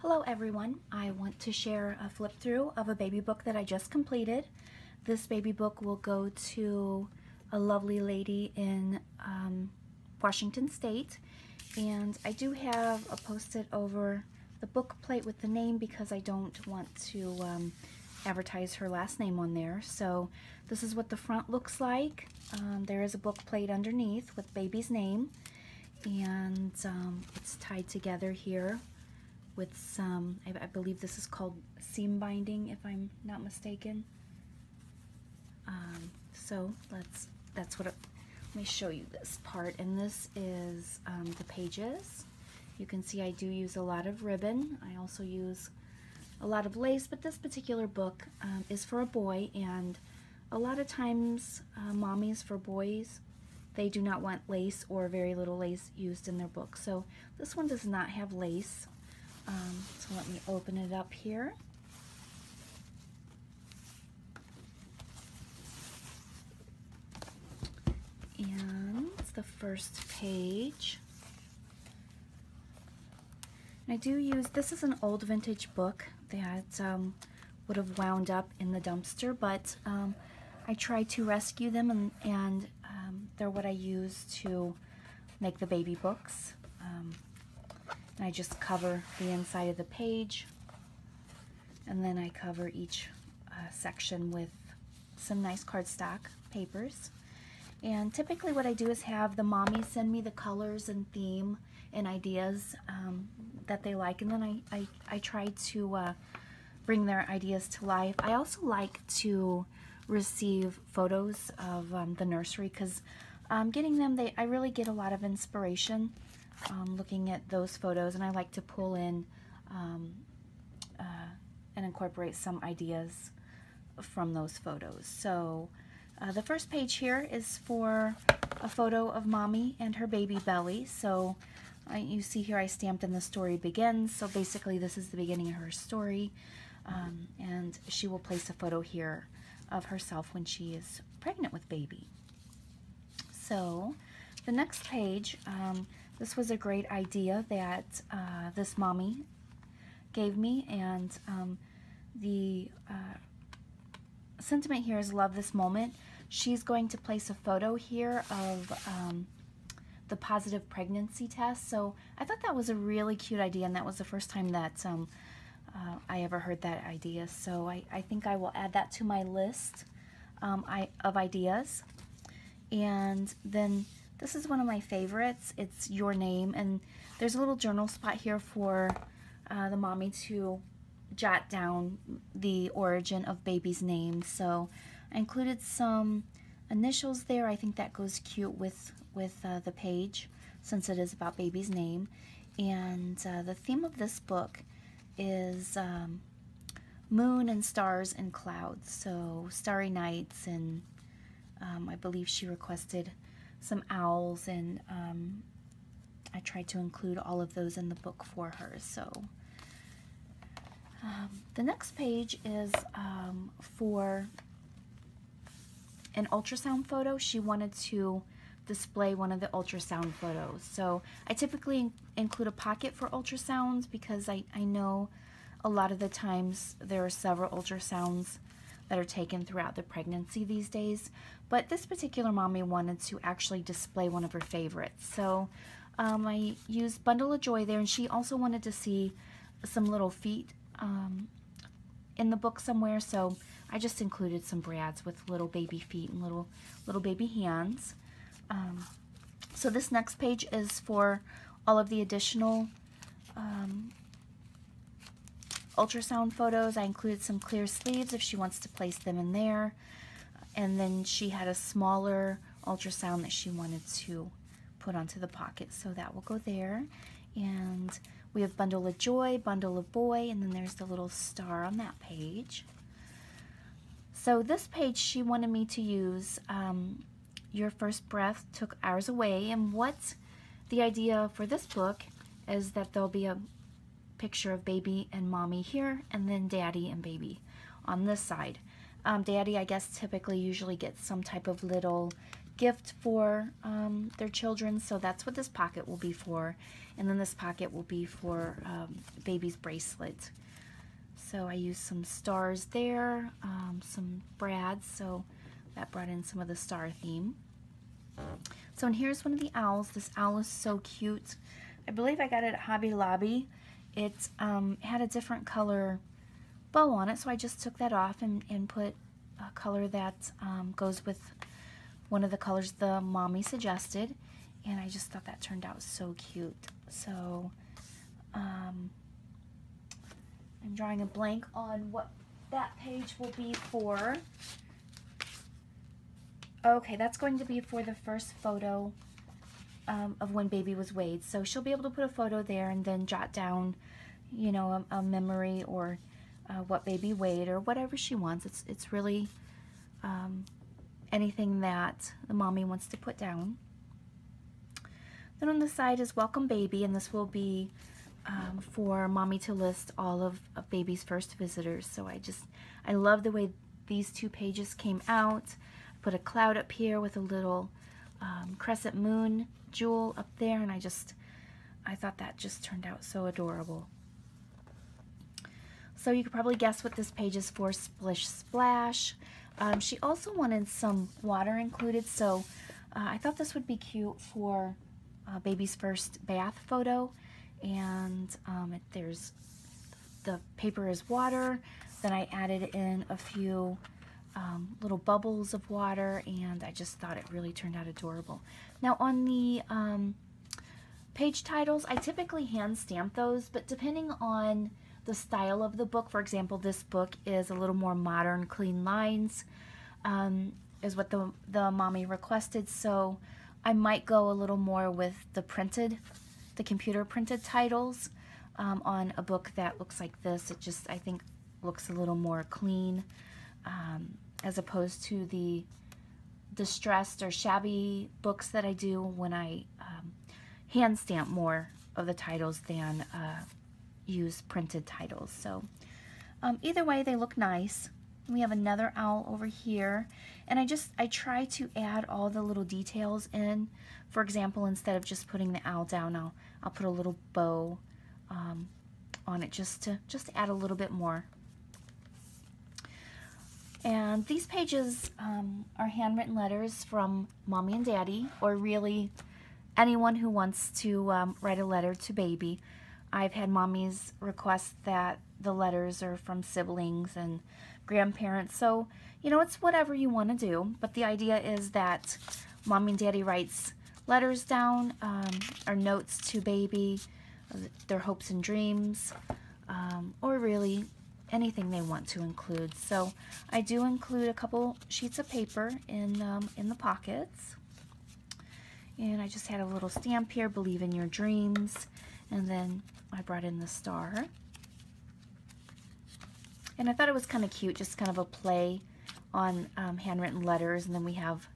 Hello everyone, I want to share a flip through of a baby book that I just completed. This baby book will go to a lovely lady in Washington State, and I do have a post-it over the book plate with the name because I don't want to advertise her last name on there. So this is what the front looks like. There is a book plate underneath with baby's name, and it's tied together here with some, I believe this is called seam binding if I'm not mistaken. So let me show you this part, and this is the pages. You can see I do use a lot of ribbon. I also use a lot of lace, but this particular book is for a boy, and a lot of times mommies for boys, they do not want lace or very little lace used in their book. So this one does not have lace. So let me open it up here. And it's the first page. And I do use, this is an old vintage book that would have wound up in the dumpster, but I try to rescue them, and they're what I use to make the baby books. And I just cover the inside of the page, and then I cover each section with some nice cardstock papers. And typically what I do is have the mommies send me the colors and theme and ideas that they like, and then I try to bring their ideas to life. I also like to receive photos of the nursery, because getting them, I really get a lot of inspiration looking at those photos, and I like to pull in and incorporate some ideas from those photos. So the first page here is for a photo of mommy and her baby belly. So you see here I stamped in "The story begins," so basically this is the beginning of her story, and she will place a photo here of herself when she is pregnant with baby. So the next page, this was a great idea that this mommy gave me, and the sentiment here is "love this moment." She's going to place a photo here of the positive pregnancy test. So I thought that was a really cute idea, and that was the first time that I ever heard that idea. So I think I will add that to my list of ideas. And then this is one of my favorites. It's "Your Name," and there's a little journal spot here for the mommy to jot down the origin of baby's name. So I included some initials there. I think that goes cute with the page, since it is about baby's name. And the theme of this book is moon and stars and clouds, so starry nights, and I believe she requested some owls, and I tried to include all of those in the book for her. So the next page is for an ultrasound photo. She wanted to display one of the ultrasound photos. So I typically include a pocket for ultrasounds, because I know a lot of the times there are several ultrasounds that are taken throughout the pregnancy these days. But this particular mommy wanted to actually display one of her favorites. So I used Bundle of Joy there, and she also wanted to see some little feet in the book somewhere. So I just included some brads with little baby feet and little baby hands. So this next page is for all of the additional ultrasound photos. I included some clear sleeves if she wants to place them in there. And then she had a smaller ultrasound that she wanted to put onto the pocket, so that will go there. And we have Bundle of Joy, Bundle of Boy, and then there's the little star on that page. So this page she wanted me to use Your First Breath Took Ours Away, and what the idea for this book is that there'll be a picture of baby and mommy here, and then daddy and baby on this side. Daddy, I guess, typically usually gets some type of little gift for their children, so that's what this pocket will be for. And then this pocket will be for baby's bracelet. So I used some stars there, some brads, so that brought in some of the star theme. So, and here's one of the owls. This owl is so cute. I believe I got it at Hobby Lobby. It had a different color bow on it, so I just took that off and put a color that goes with one of the colors the mommy suggested, and I just thought that turned out so cute. So I'm drawing a blank on what that page will be for. Okay, that's going to be for the first photo of when baby was weighed. So she'll be able to put a photo there and then jot down, you know, a memory or what baby weighed or whatever she wants. It's really anything that the mommy wants to put down. Then on the side is Welcome Baby, and this will be for mommy to list all of baby's first visitors. So I love the way these two pages came out. Put a cloud up here with a little crescent moon jewel up there, and I thought that just turned out so adorable. So you could probably guess what this page is for, Splish Splash. She also wanted some water included, so I thought this would be cute for baby's first bath photo. And there's the paper is water. Then I added in a few little bubbles of water, and I just thought it really turned out adorable. Now on the page titles, I typically hand stamp those, but depending on the style of the book, for example, this book is a little more modern, clean lines, is what the mommy requested, so I might go a little more with the computer printed titles on a book that looks like this. It just, I think, looks a little more clean, as opposed to the distressed or shabby books that I do when I hand stamp more of the titles than use printed titles. So either way, they look nice. We have another owl over here, and I try to add all the little details in. For example, instead of just putting the owl down, I'll put a little bow on it just to add a little bit more. And these pages are handwritten letters from mommy and daddy, or really anyone who wants to write a letter to baby. I've had mommies request that the letters are from siblings and grandparents, so you know, it's whatever you want to do, but the idea is that mommy and daddy writes letters down, or notes to baby, their hopes and dreams, or really anything they want to include. So I do include a couple sheets of paper in the pockets, and I just had a little stamp here, believe in your dreams, and then I brought in the star. And I thought it was kind of cute, just kind of a play on handwritten letters, and then we have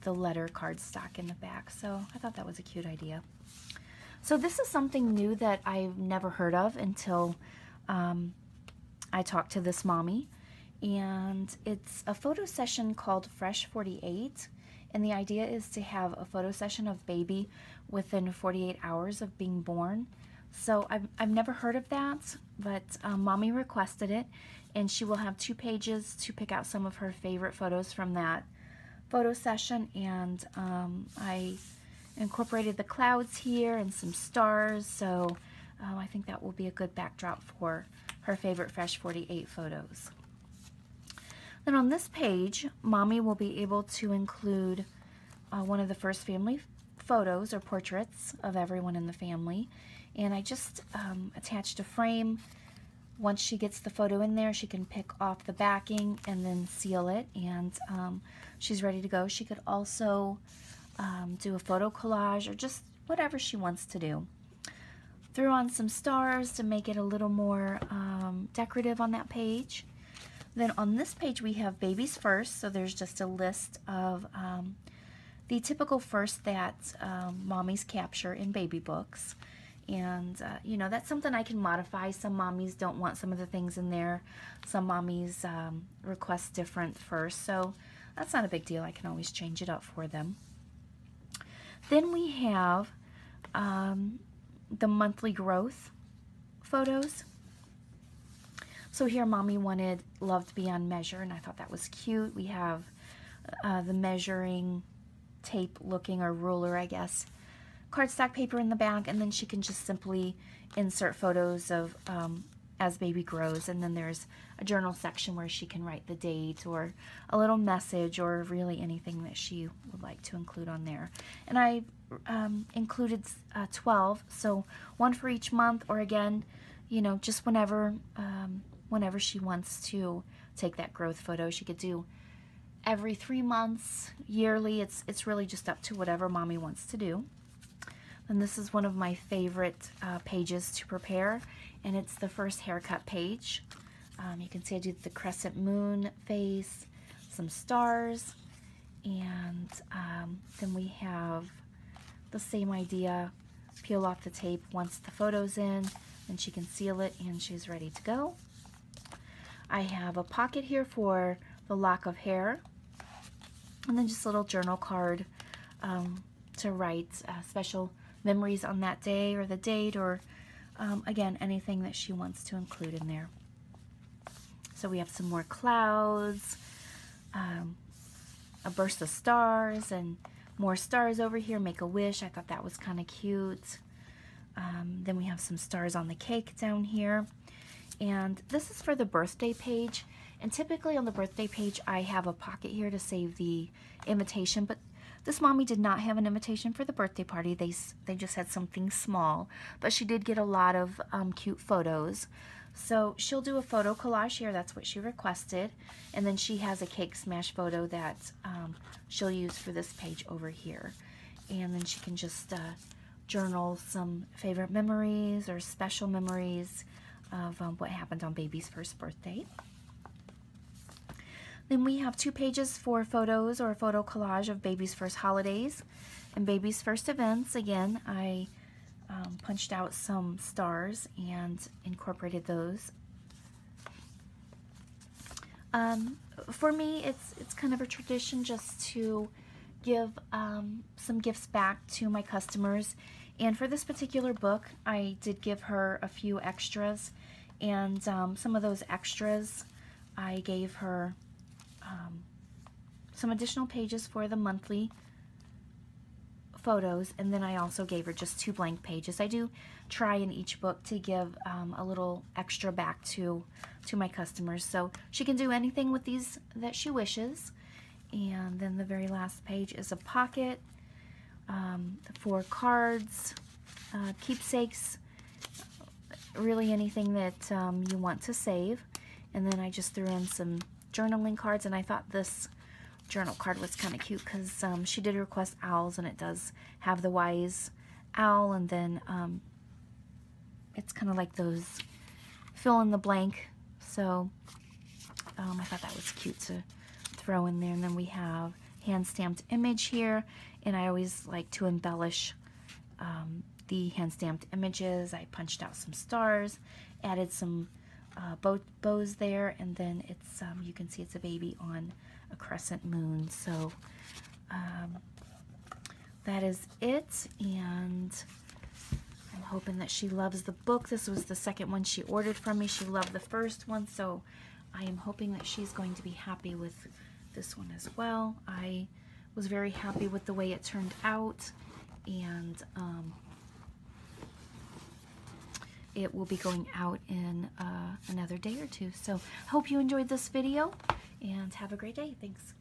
the letter cardstock in the back. So I thought that was a cute idea. So this is something new that I've never heard of until I talked to this mommy, and it's a photo session called Fresh 48, and the idea is to have a photo session of baby within 48 hours of being born. So I've never heard of that, but mommy requested it, and she will have 2 pages to pick out some of her favorite photos from that photo session. And I incorporated the clouds here and some stars, so I think that will be a good backdrop for her favorite Fresh 48 photos. Then on this page, mommy will be able to include one of the first family photos or portraits of everyone in the family. And I just attached a frame. Once she gets the photo in there, she can pick off the backing and then seal it, and she's ready to go. She could also do a photo collage or just whatever she wants to do. Threw on some stars to make it a little more decorative on that page. Then on this page we have baby's first, so there's just a list of the typical first that mommies capture in baby books. And you know, that's something I can modify. Some mommies don't want some of the things in there. Some mommies request different first. So that's not a big deal. I can always change it up for them. Then we have the monthly growth photos. So here Mommy wanted Loved Beyond Measure, and I thought that was cute. We have the measuring tape looking, or ruler, I guess, cardstock paper in the back, and then she can just simply insert photos of as baby grows. And then there's a journal section where she can write the date or a little message or really anything that she would like to include on there. And I included 12, so one for each month, or again, you know, just whenever whenever she wants to take that growth photo. She could do every 3 months, yearly. It's really just up to whatever Mommy wants to do. And this is one of my favorite pages to prepare, and it's the first haircut page. You can see I did the crescent moon face, some stars, and then we have the same idea. Peel off the tape once the photo's in, and she can seal it, and she's ready to go. I have a pocket here for the lock of hair, and then just a little journal card to write special memories on that day, or the date, or again, anything that she wants to include in there. So we have some more clouds, a burst of stars, and more stars over here. Make a wish. I thought that was kind of cute. Then we have some stars on the cake down here. And this is for the birthday page. And typically on the birthday page, I have a pocket here to save the invitation. But this Mommy did not have an invitation for the birthday party. They just had something small. But she did get a lot of cute photos. So she'll do a photo collage here. That's what she requested. And then she has a cake smash photo that she'll use for this page over here. And then she can just journal some favorite memories or special memories of what happened on baby's first birthday. Then we have 2 pages for photos or a photo collage of baby's first holidays and baby's first events. Again, I punched out some stars and incorporated those. For me, it's kind of a tradition just to give some gifts back to my customers. And for this particular book, I did give her a few extras, and some of those extras I gave her some additional pages for the monthly photos, and then I also gave her just 2 blank pages. I do try in each book to give a little extra back to my customers, so she can do anything with these that she wishes. And then the very last page is a pocket for cards, keepsakes, really anything that you want to save. And then I just threw in some journaling cards, and I thought this journal card was kind of cute because she did request owls, and it does have the wise owl, and then it's kind of like those fill in the blank. So I thought that was cute to throw in there. And then we have hand stamped image here, and I always like to embellish the hand stamped images. I punched out some stars, added some bows there, and then it's you can see it's a baby on a crescent moon. So that is it, and I'm hoping that she loves the book. This was the second one she ordered from me. She loved the first one, so I am hoping that she's going to be happy with this one as well. I was very happy with the way it turned out, and it will be going out in another day or two. So I hope you enjoyed this video, and have a great day. Thanks.